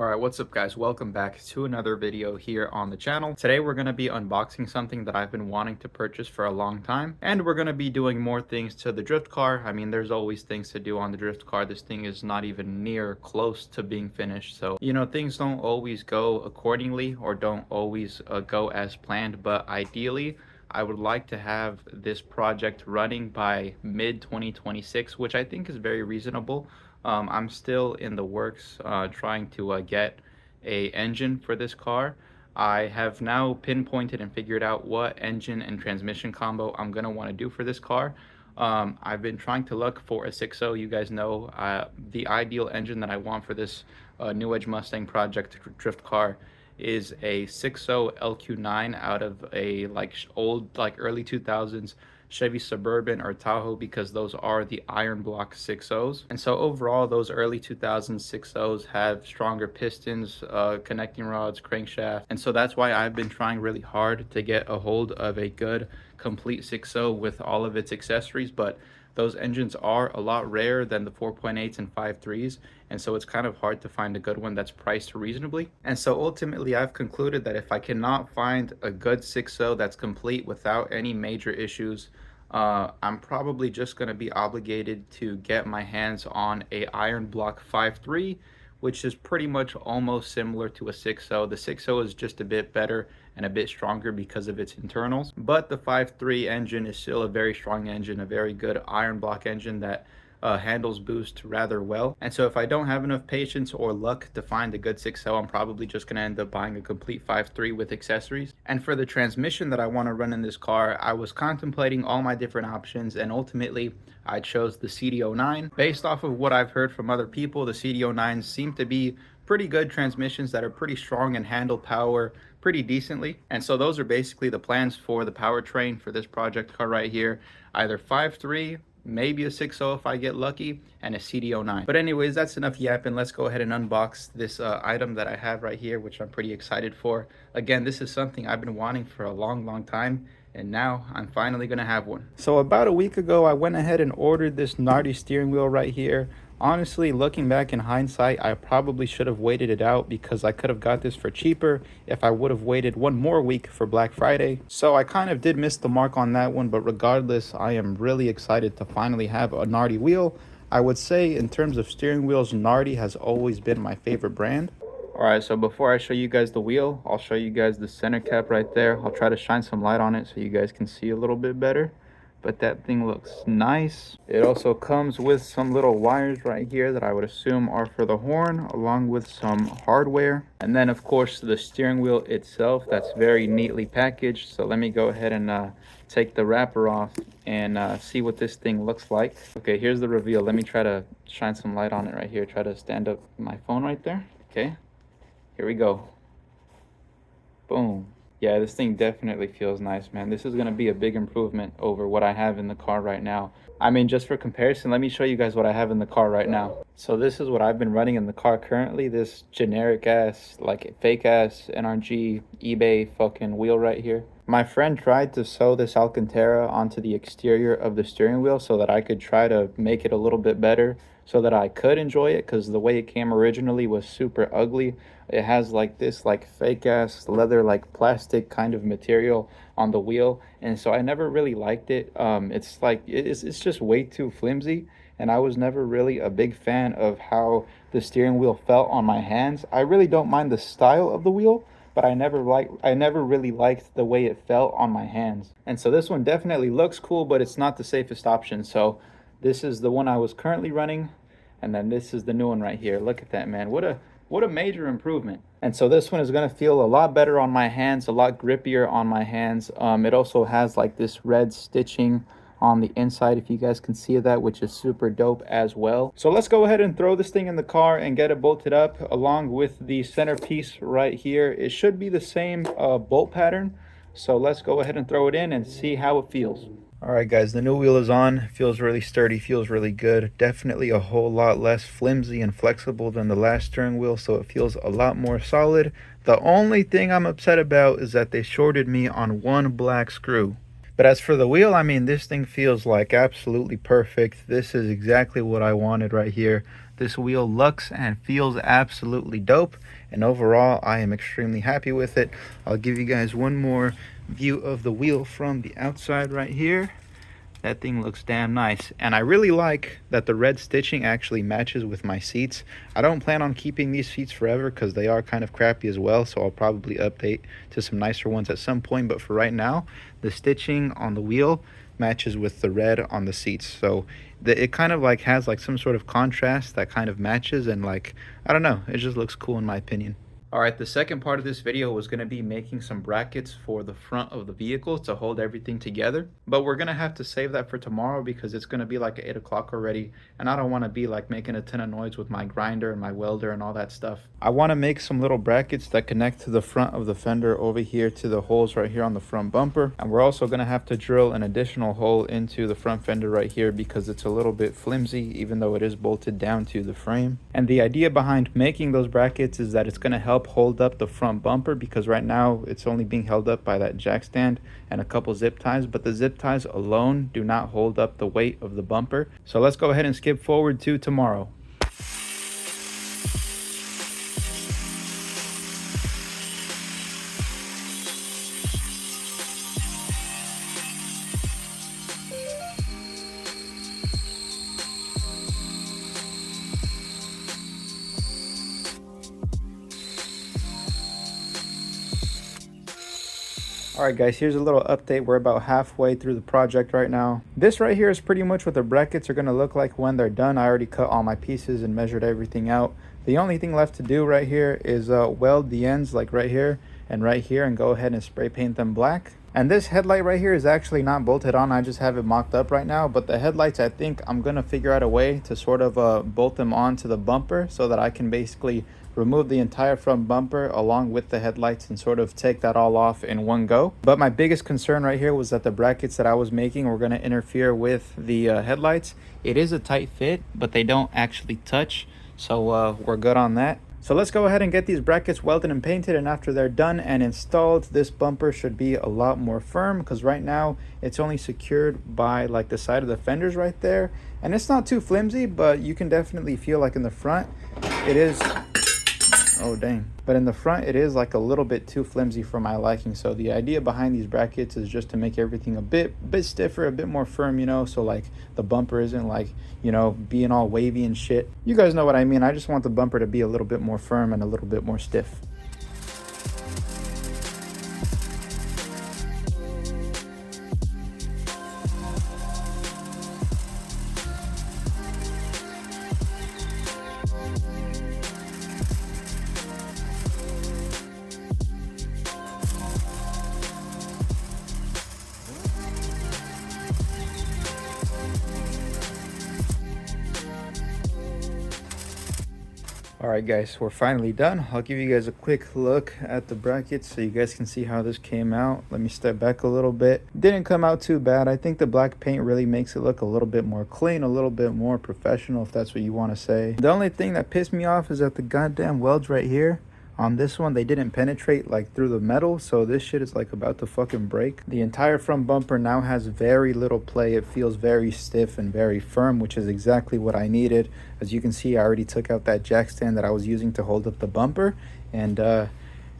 Alright, what's up guys? Welcome back to another video here on the channel. Today we're going to be unboxing something that I've been wanting to purchase for a long time. And we're going to be doing more things to the drift car. I mean, there's always things to do on the drift car. This thing is not even near close to being finished. So, things don't always go accordingly or don't always go as planned. But ideally, I would like to have this project running by mid-2026, which I think is very reasonable. I'm still in the works trying to get a engine for this car. I have now pinpointed and figured out what engine and transmission combo I'm going to want to do for this car. I've been trying to look for a 6.0. You guys know the ideal engine that I want for this New Edge Mustang project drift car is a 6.0 LQ9 out of a old early 2000s Chevy Suburban or Tahoe, because those are the iron block 6.0s. And so overall, those early 2000s 6.0s have stronger pistons, connecting rods, crankshaft. And so that's why I've been trying really hard to get a hold of a good complete 6.0 with all of its accessories. But those engines are a lot rarer than the 4.8s and 5.3s, and so it's kind of hard to find a good one that's priced reasonably. And so ultimately I've concluded that if I cannot find a good 6.0 that's complete without any major issues, I'm probably just going to be obligated to get my hands on a iron block 5.3, which is pretty much almost similar to a 6.0. The 6.0 is just a bit better and a bit stronger because of its internals, but the 5.3 engine is still a very strong engine, a very good iron block engine that handles boost rather well. And so if I don't have enough patience or luck to find a good 6.0, I'm probably just going to end up buying a complete 5.3 with accessories. And for the transmission that I want to run in this car, I was contemplating all my different options, and ultimately I chose the CD09. Based off of what I've heard from other people, the CD09s seem to be pretty good transmissions that are pretty strong and handle power pretty decently. And so those are basically the plans for the powertrain for this project car right here. Either 5.3, maybe a 6.0 if I get lucky, and a CD09. But anyways, that's enough yapping. Let's go ahead and unbox this item that I have right here, which I'm pretty excited for. Again, this is something I've been wanting for a long time, and now I'm finally gonna have one. So about a week ago, I went ahead and ordered this Nardi steering wheel right here. Honestly, looking back in hindsight, I probably should have waited it out, because I could have got this for cheaper if I would have waited one more week for Black Friday. So I kind of did miss the mark on that one, but regardless, I am really excited to finally have a Nardi wheel. I would say in terms of steering wheels, Nardi has always been my favorite brand. Alright, so before I show you guys the wheel, I'll show you guys the center cap right there. I'll try to shine some light on it so you guys can see a little bit better. But that thing looks nice. It also comes with some little wires right here that I would assume are for the horn, along with some hardware. And then of course the steering wheel itself, that's very neatly packaged. So let me go ahead and take the wrapper off and see what this thing looks like. Okay, here's the reveal. Let me try to shine some light on it right here. Try to stand up my phone right there. Okay, here we go. Boom. Yeah, this thing definitely feels nice, man. This is going to be a big improvement over what I have in the car right now. I mean, just for comparison, let me show you guys what I have in the car right now. So this is what I've been running in the car currently. This generic ass, fake ass NRG eBay fucking wheel right here. My friend tried to sew this Alcantara onto the exterior of the steering wheel so that I could try to make it a little bit better, so that I could enjoy it, because the way it came originally was super ugly. It has this fake ass leather plastic kind of material on the wheel, and so I never really liked it. It's just way too flimsy, and I was never really a big fan of how the steering wheel felt on my hands. I really don't mind the style of the wheel, but I never really liked the way it felt on my hands. And so this one definitely looks cool, but it's not the safest option. So this is the one I was currently running, and then this is the new one right here. Look at that, man. What a major improvement. And so this one is going to feel a lot better on my hands, a lot grippier on my hands. It also has this red stitching on the inside, if you guys can see that, which is super dope as well. So let's go ahead and throw this thing in the car and get it bolted up, along with the centerpiece right here. It should be the same bolt pattern. So let's go ahead and throw it in and see how it feels. Alright guys, the new wheel is on. Feels really sturdy, feels really good. Definitely a whole lot less flimsy and flexible than the last steering wheel, so it feels a lot more solid. The only thing I'm upset about is that they shorted me on one black screw. But as for the wheel, I mean, this thing feels absolutely perfect. This is exactly what I wanted right here. this wheel looks and feels absolutely dope, and overall I am extremely happy with it. I'll give you guys one more view of the wheel from the outside right here. That thing looks damn nice, and I really like that the red stitching actually matches with my seats. I don't plan on keeping these seats forever because they are kind of crappy as well, so I'll probably update to some nicer ones at some point, but for right now the stitching on the wheel matches with the red on the seats, so it kind of like has like some sort of contrast that kind of matches, and like, I don't know, it just looks cool in my opinion. Alright, the second part of this video was going to be making some brackets for the front of the vehicle to hold everything together. But we're going to have to save that for tomorrow because it's going to be like 8 o'clock already. And I don't want to be like making a ton of noise with my grinder and my welder and all that stuff. I want to make some little brackets that connect to the front of the fender over here to the holes right here on the front bumper. And we're also going to have to drill an additional hole into the front fender right here because it's a little bit flimsy even though it is bolted down to the frame. And the idea behind making those brackets is that it's going to help hold up the front bumper because right now it's only being held up by that jack stand and a couple zip ties, but the zip ties alone do not hold up the weight of the bumper. So let's go ahead and skip forward to tomorrow. Alright guys, here's a little update. We're about halfway through the project right now. This right here is pretty much what the brackets are going to look like when they're done. I already cut all my pieces and measured everything out. The only thing left to do right here is weld the ends like right here and go ahead and spray paint them black. And this headlight right here is actually not bolted on. I just have it mocked up right now. But the headlights, I think I'm going to figure out a way to sort of bolt them onto the bumper so that I can basically remove the entire front bumper along with the headlights and sort of take that all off in one go. But my biggest concern right here was that the brackets that I was making were going to interfere with the headlights. It is a tight fit, but they don't actually touch. So we're good on that. So let's go ahead and get these brackets welded and painted, and after they're done and installed, this bumper should be a lot more firm because right now it's only secured by like the side of the fenders right there, and it's not too flimsy, but you can definitely feel like in the front it is, oh dang, but in the front it is like a little bit too flimsy for my liking. So the idea behind these brackets is just to make everything a bit stiffer, a bit more firm, you know, so like the bumper isn't like, you know, being all wavy and shit. You guys know what I mean. I just want the bumper to be a little bit more firm and a little bit more stiff. Alright guys, we're finally done. I'll give you guys a quick look at the brackets so you guys can see how this came out. Let me step back a little bit. Didn't come out too bad. I think the black paint really makes it look a little bit more clean, a little bit more professional, if that's what you want to say. The only thing that pissed me off is that the goddamn welds right here on this one, they didn't penetrate like through the metal, so this shit is like about to fucking break. The entire front bumper now has very little play. It feels very stiff and very firm, which is exactly what I needed. As you can see, I already took out that jack stand that I was using to hold up the bumper, and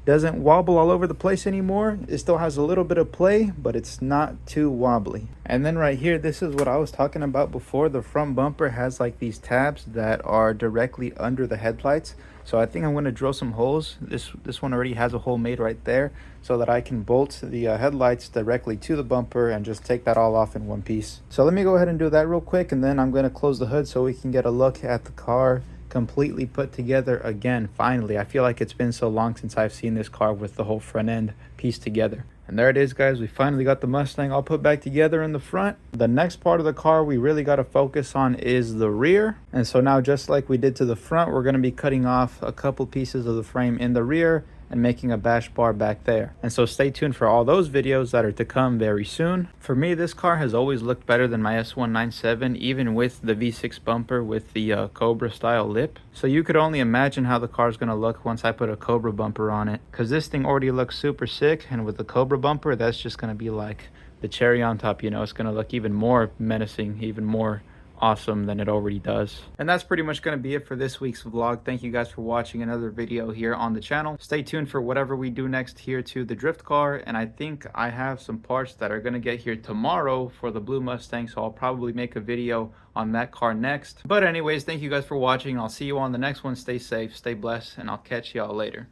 doesn't wobble all over the place anymore. It still has a little bit of play, but it's not too wobbly. And then right here, this is what I was talking about before. The front bumper has like these tabs that are directly under the headlights. So I think I'm going to drill some holes. This one already has a hole made right there so that I can bolt the headlights directly to the bumper and just take that all off in one piece. So let me go ahead and do that real quick, and then I'm going to close the hood so we can get a look at the car completely put together again. Finally, I feel like it's been so long since I've seen this car with the whole front end pieced together. And there it is, guys. We finally got the Mustang all put back together in the front. The next part of the car we really got to focus on is the rear. And so now, just like we did to the front, we're going to be cutting off a couple pieces of the frame in the rear and making a bash bar back there. And so stay tuned for all those videos that are to come very soon. For me, this car has always looked better than my S197, even with the V6 bumper with the Cobra style lip. So you could only imagine how the car is going to look once I put a Cobra bumper on it, because this thing already looks super sick, and with the Cobra bumper, that's just going to be like the cherry on top, you know. It's going to look even more menacing, even more awesome than it already does. And that's pretty much going to be it for this week's vlog. Thank you guys for watching another video here on the channel. Stay tuned for whatever we do next here to the drift car, and I think I have some parts that are going to get here tomorrow for the blue Mustang, so I'll probably make a video on that car next. But anyways, thank you guys for watching. I'll see you on the next one. Stay safe, stay blessed, and I'll catch y'all later.